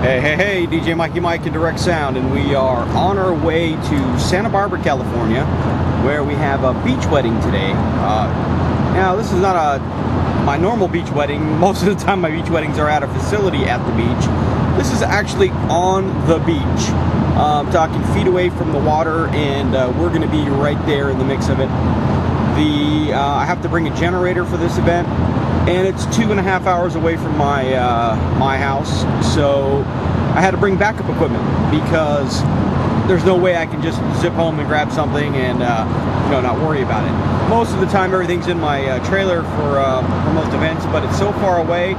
Hey, DJ Mikey Mike in Direct Sound, and we are on our way to Santa Barbara, California, where we have a beach wedding today. Now, this is not my normal beach wedding. Most of the time my beach weddings are at a facility at the beach. This is actually on the beach. I'm talking feet away from the water, and we're going to be right there in the mix of it. I have to bring a generator for this event, and it's 2.5 hours away from my house, so I had to bring backup equipment because there's no way I can just zip home and grab something and not worry about it. Most of the time everything's in my trailer for most events, but it's so far away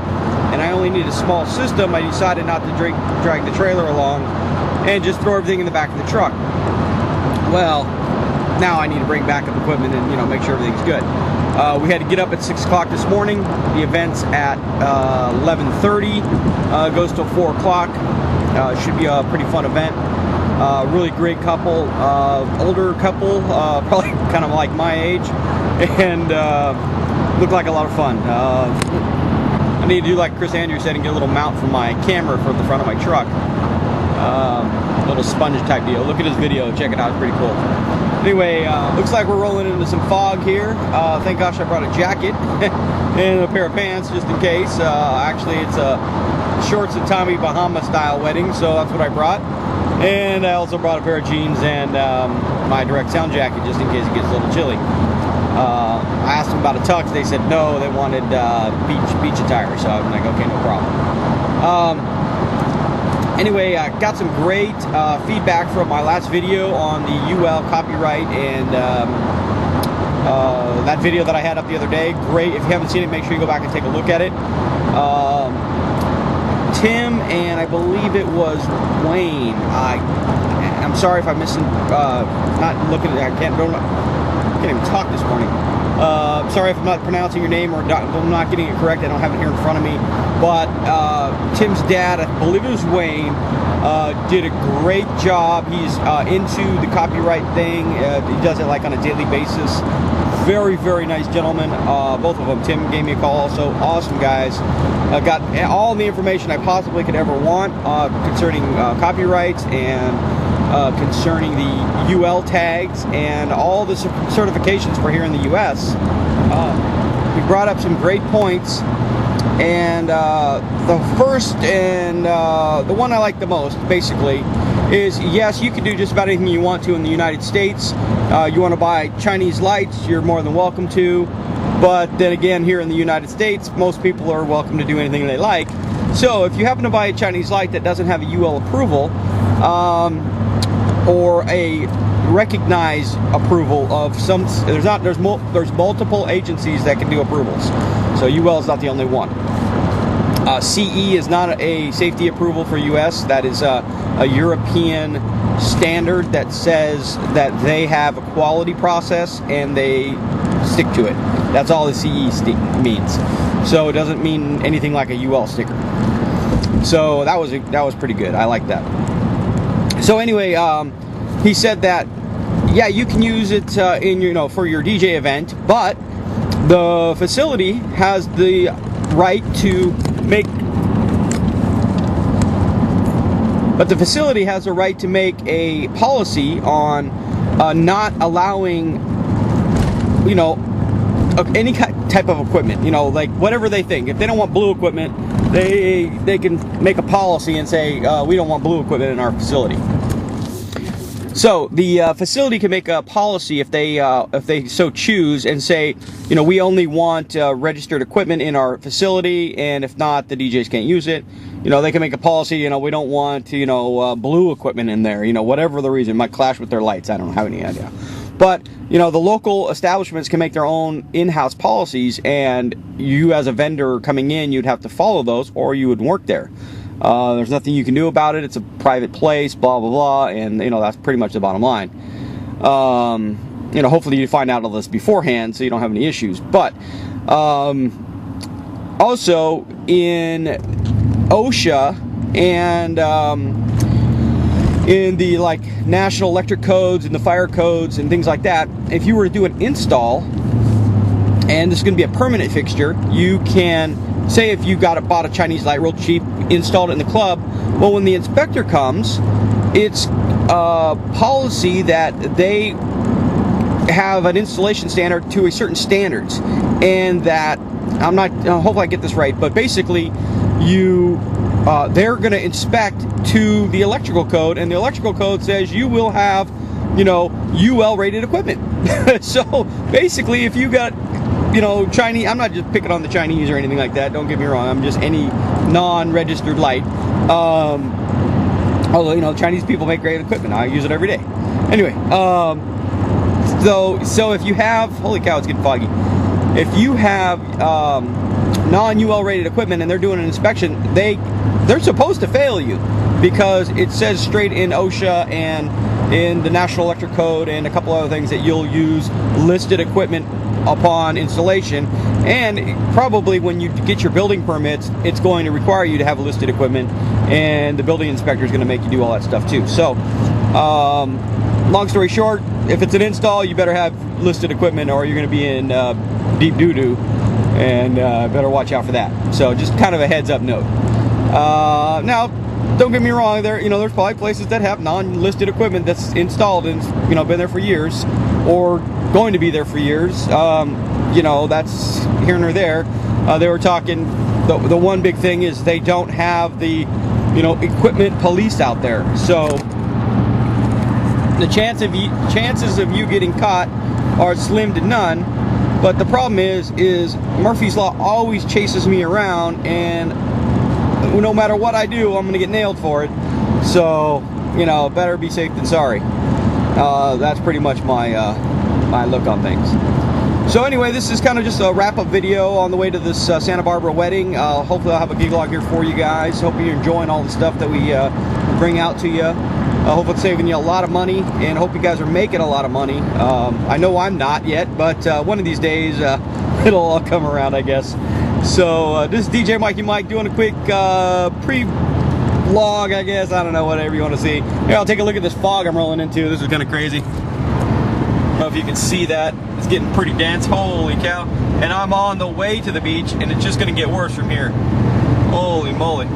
and I only need a small system. I decided not to drag the trailer along and just throw everything in the back of the truck. Well, now I need to bring backup equipment and make sure everything's good. We had to get up at 6 o'clock this morning. The event's at 11:30. Goes till 4 o'clock. Should be a pretty fun event. Really great couple, older couple, probably kind of like my age, and looked like a lot of fun. I need to do like Chris Andrews said and get a little mount for my camera for the front of my truck. Little sponge type deal. Look at his video, check it out, it's pretty cool. Anyway, looks like we're rolling into some fog here. Thank gosh I brought a jacket and a pair of pants just in case. Actually, it's a shorts and Tommy Bahama style wedding, so that's what I brought. And I also brought a pair of jeans and my Direct Sound jacket just in case it gets a little chilly. I asked them about a tux. They said no, they wanted beach attire, so I'm like, okay, no problem. Anyway, I got some great feedback from my last video on the UL copyright and that video that I had up the other day. Great. If you haven't seen it, make sure you go back and take a look at it. Tim and I believe it was Wayne. I'm sorry if I'm missing. Not looking at. I can't even talk this morning. Sorry if I'm not pronouncing your name or I'm not getting it correct. I don't have it here in front of me. But Tim's dad, I believe it was Wayne, did a great job. He's into the copyright thing. He does it like on a daily basis. Very, very nice gentleman. Both of them. Tim gave me a call also. Awesome guys. Got all the information I possibly could ever want concerning copyrights and concerning the UL tags and all the certifications for here in the US. He brought up some great points, and the first and the one I like the most basically is, yes, you can do just about anything you want to in the United States. You want to buy Chinese lights, you're more than welcome to, but then again, here in the United States, most people are welcome to do anything they like. So if you happen to buy a Chinese light that doesn't have a UL approval, or a recognized approval of some, there's multiple agencies that can do approvals, so UL is not the only one. CE is not a safety approval for US. That is a European standard that says that they have a quality process and they stick to it. That's all the CE means. So it doesn't mean anything like a UL sticker. So that was pretty good. I like that. So anyway, he said that, yeah, you can use it for your DJ event, but the facility has the right to make. But the facility has a right to make a policy on not allowing, any type of equipment. Like whatever they think. If they don't want blue equipment, they can make a policy and say we don't want blue equipment in our facility. So the facility can make a policy if they so choose and say, we only want registered equipment in our facility, and if not, the DJs can't use it. They can make a policy, we don't want, blue equipment in there, whatever the reason. It might clash with their lights. I don't have any idea. But, the local establishments can make their own in-house policies, and you as a vendor coming in, you'd have to follow those or you would work there. There's nothing you can do about it. It's a private place, blah, blah, blah, and, that's pretty much the bottom line. Hopefully you find out all this beforehand so you don't have any issues. But also in OSHA and in the national electric codes and the fire codes and things like that, if you were to do an install and this is going to be a permanent fixture, you can say if you bought a Chinese light real cheap, installed it in the club, well, when the inspector comes, it's policy that they have an installation standard to a certain standards, and that hopefully I get this right, but basically they're going to inspect to the electrical code, and the electrical code says you will have, UL rated equipment. So basically, if you got, Chinese, I'm not just picking on the Chinese or anything like that, don't get me wrong, I'm just any non-registered light. Although, Chinese people make great equipment, I use it every day. Anyway, so if you have, holy cow, it's getting foggy. If you have non-UL rated equipment and they're doing an inspection, they're supposed to fail you, because it says straight in OSHA and in the National Electric Code and a couple other things that you'll use listed equipment upon installation, and probably when you get your building permits, it's going to require you to have listed equipment, and the building inspector is going to make you do all that stuff too. So long story short, if it's an install, you better have listed equipment or you're going to be in deep doo-doo, and better watch out for that. So just kind of a heads up note. Now, don't get me wrong, there's probably places that have non-listed equipment that's installed and been there for years, or going to be there for years. That's here and there. They were talking, the one big thing is they don't have the equipment police out there, so the chances of you getting caught are slim to none. But the problem is Murphy's Law always chases me around, and no matter what I do, I'm going to get nailed for it. So, better be safe than sorry. That's pretty much my look on things. So anyway, this is kind of just a wrap-up video on the way to this Santa Barbara wedding. Hopefully I'll have a gig log here for you guys. Hope you're enjoying all the stuff that we bring out to you. I hope it's saving you a lot of money, and hope you guys are making a lot of money. I know I'm not yet, but one of these days it'll all come around, I guess. So this is DJ Mikey Mike doing a quick pre-vlog, I guess. I don't know, whatever you want to see. Here, I'll take a look at this fog I'm rolling into. This is kind of crazy. I don't know if you can see that. It's getting pretty dense. Holy cow. And I'm on the way to the beach, and it's just going to get worse from here. Holy moly.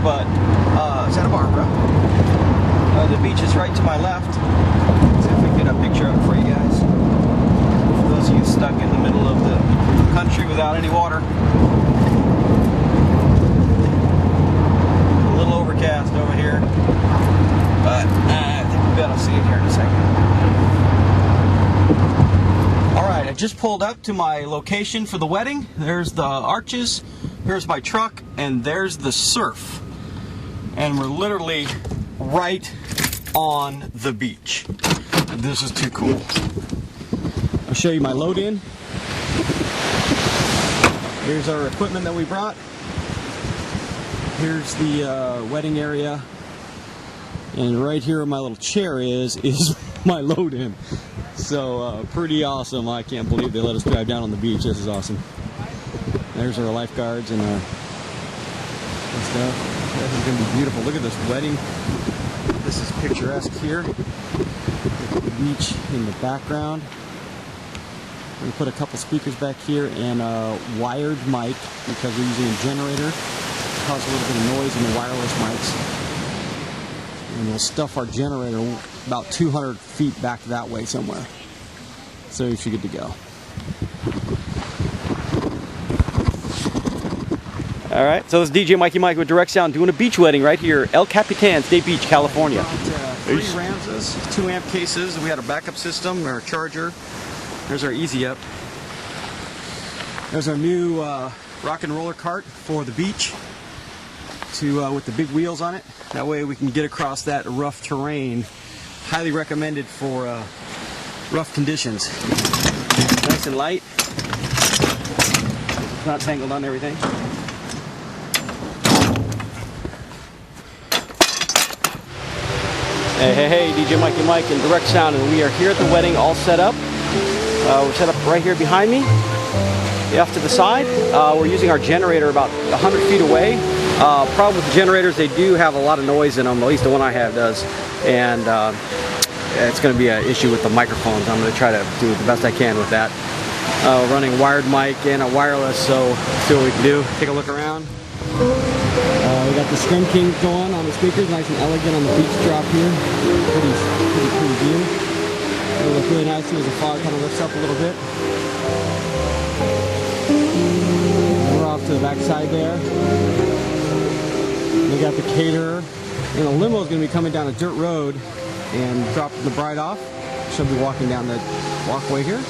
But Santa Barbara. The beach is right to my left. Let's see if we can get a picture of it for you guys. For those of you stuck in the middle of the country without any water. A little overcast over here, but I think we'll be able to see it here in a second. Alright, I just pulled up to my location for the wedding. There's the arches, here's my truck, and there's the surf. And we're literally right on the beach. This is too cool. I'll show you my load in. Here's our equipment that we brought. Here's the wedding area. And right here where my little chair is my load in. So pretty awesome. I can't believe they let us drive down on the beach. This is awesome. There's our lifeguards and stuff. This is going to be beautiful. Look at this wedding. This is picturesque here. The beach in the background. We're going to put a couple speakers back here and a wired mic because we're using a generator. It causes a little bit of noise in the wireless mics. And we'll stuff our generator about 200 feet back that way somewhere. So you should get to go. Alright, so this is DJ Mikey Mike with Direct Sound doing a beach wedding right here, El Capitan State Beach, California. Got 3 Ramses, 2 amp cases. We had a backup system, our charger. There's our Easy Up. There's our new rock and roller cart for the beach with the big wheels on it. That way we can get across that rough terrain. Highly recommended for rough conditions. Nice and light. Not tangled on everything. Hey, DJ Mikey Mike and Direct Sound, and we are here at the wedding all set up. We're set up right here behind me. off to the side. We're using our generator about 100 feet away. Problem with the generators, they do have a lot of noise in them, at least the one I have does, and it's going to be an issue with the microphones. I'm going to try to do the best I can with that. Running wired mic and a wireless, so let's see what we can do. Take a look around. We got the Scrum King going on the speakers, nice and elegant on the beach drop here. Pretty view. It'll look really nice as the fog kind of lifts up a little bit. And we're off to the back side there. We got the caterer, and a limo is going to be coming down a dirt road and dropping the bride off. She'll be walking down the walkway here.